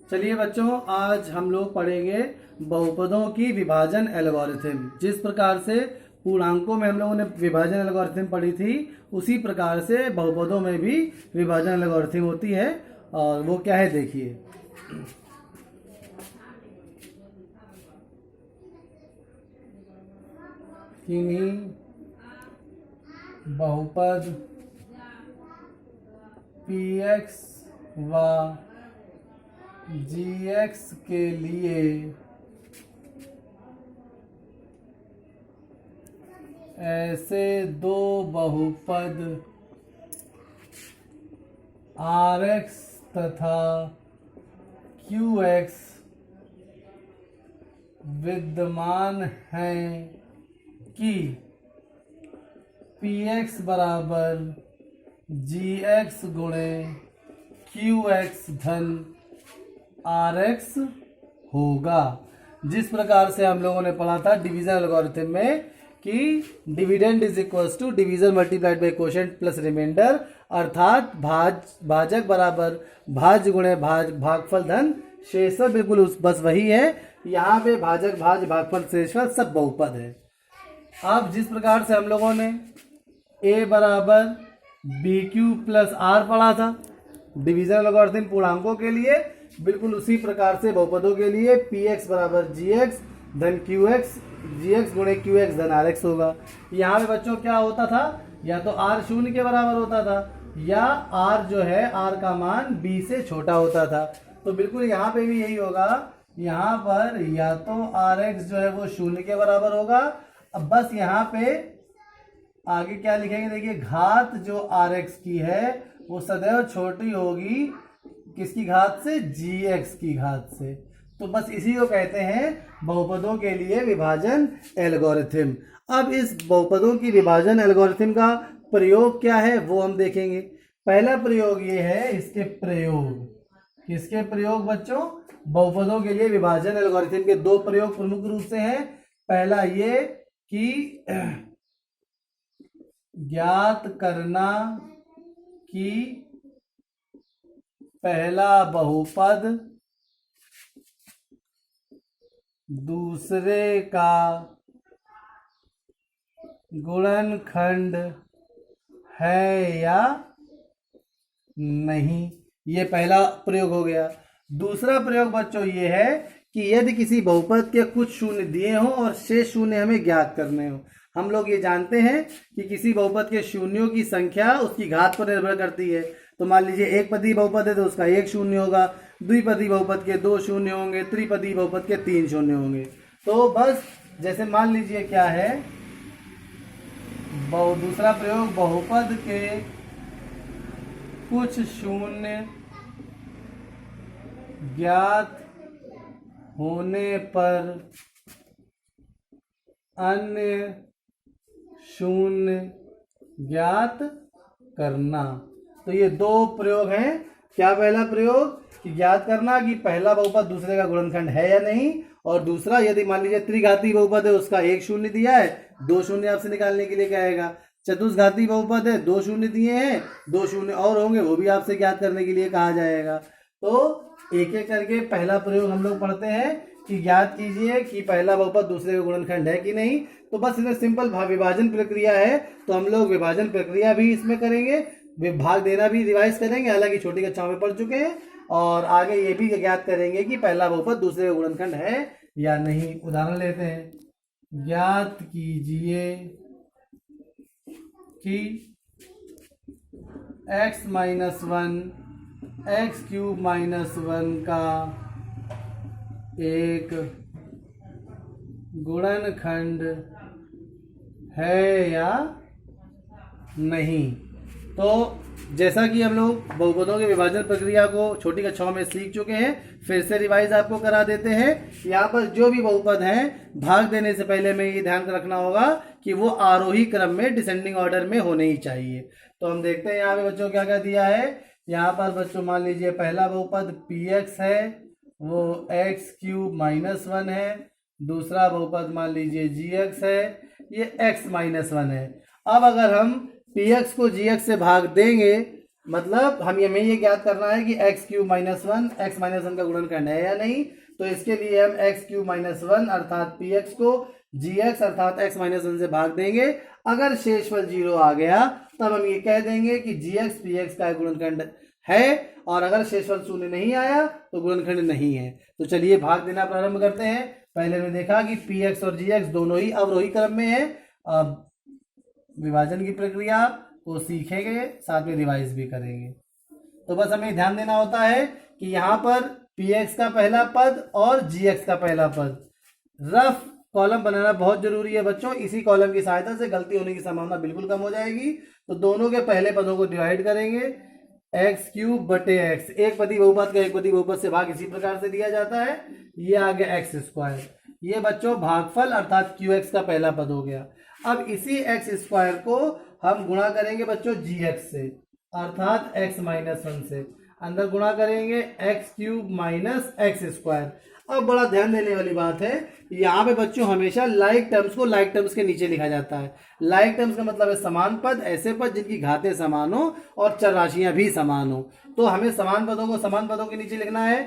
चलिए बच्चों, आज हम लोग पढ़ेंगे बहुपदों की विभाजन एल्गोरिथम। जिस प्रकार से पूर्णांकों में हम लोगों ने विभाजन एल्गोरिथम पढ़ी थी, उसी प्रकार से बहुपदों में भी विभाजन एल्गोरिथम होती है। और वो क्या है देखिए। किन्हीं बहुपद px व gx के लिए ऐसे दो बहुपद rx तथा qx विद्यमान हैं कि px बराबर gx गुणे qx धन rx होगा। जिस प्रकार से हम लोगों ने पढ़ा था डिवीजन एल्गोरिथम में कि dividend is equal to division multiplied by quotient plus remainder, अर्थात भाजक बराबर भाज्य गुणे भागफल धन शेषफल। बिल्कुल बस वही है। यहाँ पे भाजक भागफल शेषफल सब बहुपद है। अब जिस प्रकार से हम लोगों ने a बराबर बी क्यू प्लस आर पढ़ा था डिवीजन एल्गोरिथम पूर्णांकों के लिए, बिल्कुल उसी प्रकार से बहुपदों के लिए px बराबर gx धन qx gx गुणे qx धन rx होगा। यहाँ पे बच्चों क्या होता था, या तो r शून्य के बराबर होता था या r जो है r का मान b से छोटा होता था। तो बिल्कुल यहाँ पे भी यही होगा। यहाँ पर या तो rx जो है वो शून्य के बराबर होगा। अब बस यहाँ पे आगे क्या लिखेंगे देखिए, घात जो rx की है वो सदैव छोटी होगी किसकी घात से, gx की घात से। तो बस इसी को कहते हैं बहुपदों के लिए विभाजन एल्गोरिथम। अब इस बहुपदों की विभाजन एल्गोरिथम का प्रयोग क्या है वो हम देखेंगे। पहला प्रयोग ये है, इसके प्रयोग, किसके प्रयोग बच्चों, बहुपदों के लिए विभाजन एल्गोरिथम के दो प्रयोग प्रमुख रूप से हैं। पहला ये कि ज्ञात करना कि पहला बहुपद दूसरे का गुणनखंड है या नहीं। ये पहला प्रयोग हो गया। दूसरा प्रयोग बच्चों ये है कि यदि किसी बहुपद के कुछ शून्य दिए हों और शेष शून्य हमें ज्ञात करने हो। हम लोग ये जानते हैं कि किसी बहुपद के शून्यों की संख्या उसकी घात पर निर्भर करती है। तो मान लीजिए एक पदी बहुपद है तो उसका एक शून्य होगा, द्विपदी बहुपद के दो शून्य होंगे, त्रिपदी बहुपद के तीन शून्य होंगे। तो बस जैसे मान लीजिए क्या है, दूसरा प्रयोग, बहुपद के कुछ शून्य ज्ञात होने पर अन्य शून्य ज्ञात करना। तो ये दो प्रयोग हैं। क्या पहला प्रयोग कि ज्ञात करना कि पहला बहुपद दूसरे का गुणनखंड है या नहीं, और दूसरा यदि मान लीजिए त्रिघाती बहुपद है उसका एक शून्य दिया है, दो शून्य आपसे निकालने के लिए कहेगा। चतुष्घाती बहुपद है, दो शून्य दिए हैं, दो शून्य और होंगे, वो भी आपसे ज्ञात करने के लिए कहा जाएगा। तो एक एक करके पहला प्रयोग हम लोग पढ़ते हैं कि ज्ञात कीजिए कि पहला बहुपद दूसरे का गुणनखंड है कि नहीं। तो बस इसमें सिंपल विभाजन प्रक्रिया है, तो हम लोग विभाजन प्रक्रिया भी इसमें करेंगे, भाग देना भी रिवाइज करेंगे, हालांकि छोटी कक्षाओं में पढ़ चुके हैं। और आगे ये भी ज्ञात करेंगे कि पहला बहुपद दूसरे का गुणनखंड है या नहीं। उदाहरण लेते हैं, ज्ञात कीजिए कि x minus 1 x cube minus 1 का एक गुणनखंड है या नहीं। तो जैसा कि हम लोग बहुपदों के विभाजन प्रक्रिया को छोटी कक्षाओं में सीख चुके हैं, फिर से रिवाइज आपको करा देते हैं। यहाँ पर जो भी बहुपद हैं, भाग देने से पहले में ये ध्यान रखना होगा कि वो आरोही क्रम में डिसेंडिंग ऑर्डर में होने ही चाहिए। तो हम देखते हैं यहाँ पे बच्चों क्या क्या दिया है। यहाँ पर बच्चों मान लीजिए पहला बहुपद px है, वो एक्स क्यूब माइनस 1 है। दूसरा बहुपद मान लीजिए gx है, ये x माइनस 1 है। अब अगर हम px को gx से भाग देंगे मतलब हमें ये ज्ञात करना है कि x cube minus one x minus one का गुणनखंड है या नहीं। तो इसके लिए हम एक्स क्यूब माइनस वन अर्थात पी एक्स को जी एक्स अर्थात एक्स माइनस वन से भाग देंगे। अगर शेषफल 0 आ गया तब हम ये कह देंगे कि जी एक्स पी एक्स का गुणनखंड है, और अगर शेषफल 0 नहीं आया तो गुणनखंड नहीं है। तो चलिए भाग देना प्रारंभ करते हैं। पहले हमने देखा कि पी एक्स और जी एक्स दोनों ही अवरोही क्रम में है। अब विभाजन की प्रक्रिया को सीखेंगे, साथ में रिवाइज भी करेंगे। तो बस हमें ध्यान देना होता है कि यहाँ पर पी एक्स का पहला पद और जी एक्स का पहला पद, रफ कॉलम बनाना बहुत जरूरी है बच्चों। इसी कॉलम की सहायता से गलती होने की संभावना बिल्कुल कम हो जाएगी। तो दोनों के पहले पदों को डिवाइड करेंगे, एक्स क्यूब बटे एक्स, एक पदी बहुपद का एक पदी बहुपद से भाग इसी प्रकार से दिया जाता है। ये आ गया एक्स स्क्वायर, ये बच्चों भागफल अर्थात क्यू एक्स का पहला पद हो गया। अब इसी एक्स स्क्वायर को हम गुणा करेंगे बच्चों जी एक्स से अर्थात एक्स माइनस वन से, अंदर गुणा करेंगे x cube minus x square. अब बड़ा ध्यान देने वाली बात है, यहाँ पे बच्चों हमेशा लाइक टर्म्स को लाइक टर्म्स के नीचे लिखा जाता है। लाइक टर्म्स का मतलब है समान पद, ऐसे पद जिनकी घातें समान हो और चर राशियां भी समान हो। तो हमें समान पदों को समान पदों के नीचे लिखना है।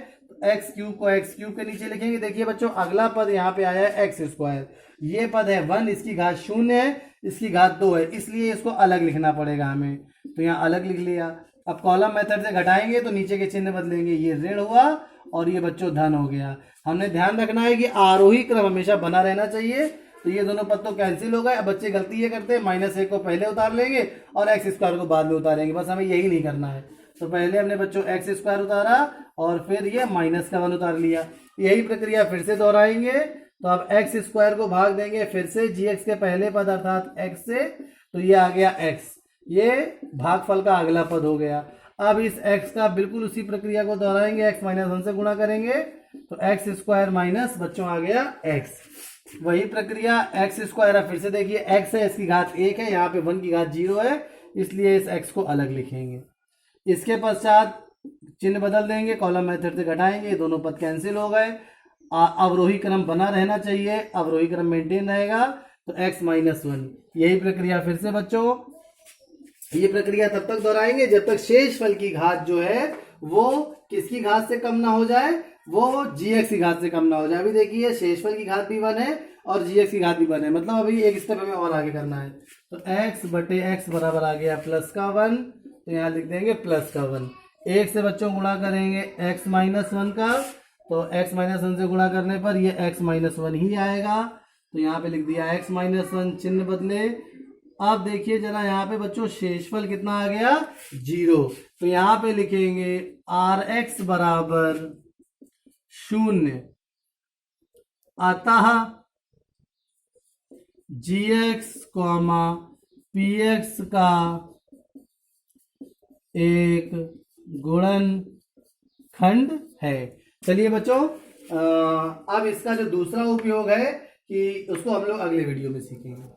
एक्स क्यूब को एक्स क्यूब के नीचे लिखेंगे। देखिए बच्चों अगला पद यहाँ पे आया है एक्स स्क्वायर, ये पद है 1, इसकी घात 0 है, इसकी घात 2 है, इसलिए इसको अलग लिखना पड़ेगा हमें। तो यहाँ अलग लिख लिया। अब कॉलम मेथड से घटाएंगे तो नीचे के चिन्ह बदलेंगे, ये ऋण हुआ और ये बच्चों धन हो गया। हमने ध्यान रखना है कि आरोही क्रम हमेशा बना रहना चाहिए। तो ये दोनों पद तो कैंसिल हो गए। अब बच्चे गलती ये करते हैं, -1 को पहले उतार लेंगे और एक्स स्क्वायर को बाद में उतारेंगे। बस हमें यही नहीं करना है। तो पहले हमने बच्चों एक्स स्क्वायर उतारा और फिर ये -1 उतार लिया। यही प्रक्रिया फिर से दोहराएंगे। तो अब एक्स स्क्वायर को भाग देंगे फिर से जी एक्स के पहले पद अर्थात एक्स से, तो ये आ गया एक्स, ये भागफल का अगला पद हो गया। अब इस x का बिल्कुल उसी प्रक्रिया को दोहराएंगे, x माइनस 1 से गुणा करेंगे तो एक्स स्क्वायर माइनस बच्चों आ गया x। वही प्रक्रिया एक्स स्क्वायर, फिर से देखिए x है, इसकी घात 1 है, यहाँ पे 1 की घात 0 है, इसलिए इस x को अलग लिखेंगे। इसके पश्चात चिन्ह बदल देंगे, कॉलम मेथड से घटाएंगे, दोनों पद कैंसिल हो गए। अवरोही क्रम बना रहना चाहिए, अवरोही क्रम मेंटेन रहेगा। तो x माइनस 1, यही प्रक्रिया फिर से बच्चों, ये प्रक्रिया तब तक दोहराएंगे जब तक शेषफल की घात जो है वो किसकी घात से कम ना हो जाए, वो gx की घात से कम ना हो जाए। अभी देखिए शेषफल की घात भी 1 है और gx की घात भी 1 है, मतलब अभी एक स्टेप हमें और आगे करना है। तो x बटे x बराबर आ गया प्लस का 1, तो यहाँ लिख देंगे प्लस का 1। एक से बच्चों गुणा करेंगे x माइनस 1 का, तो x माइनस 1 से गुणा करने पर ये x माइनस 1 ही आएगा। तो यहाँ पे लिख दिया x माइनस 1, चिन्ह बदले। अब देखिए जरा यहाँ पे बच्चों शेषफल कितना आ गया 0, तो यहाँ पे लिखेंगे Rx बराबर 0, अतः Gx Px का एक गुणनखंड है। चलिए बच्चों अब इसका जो दूसरा उपयोग है कि उसको हम लोग अगले वीडियो में सीखेंगे।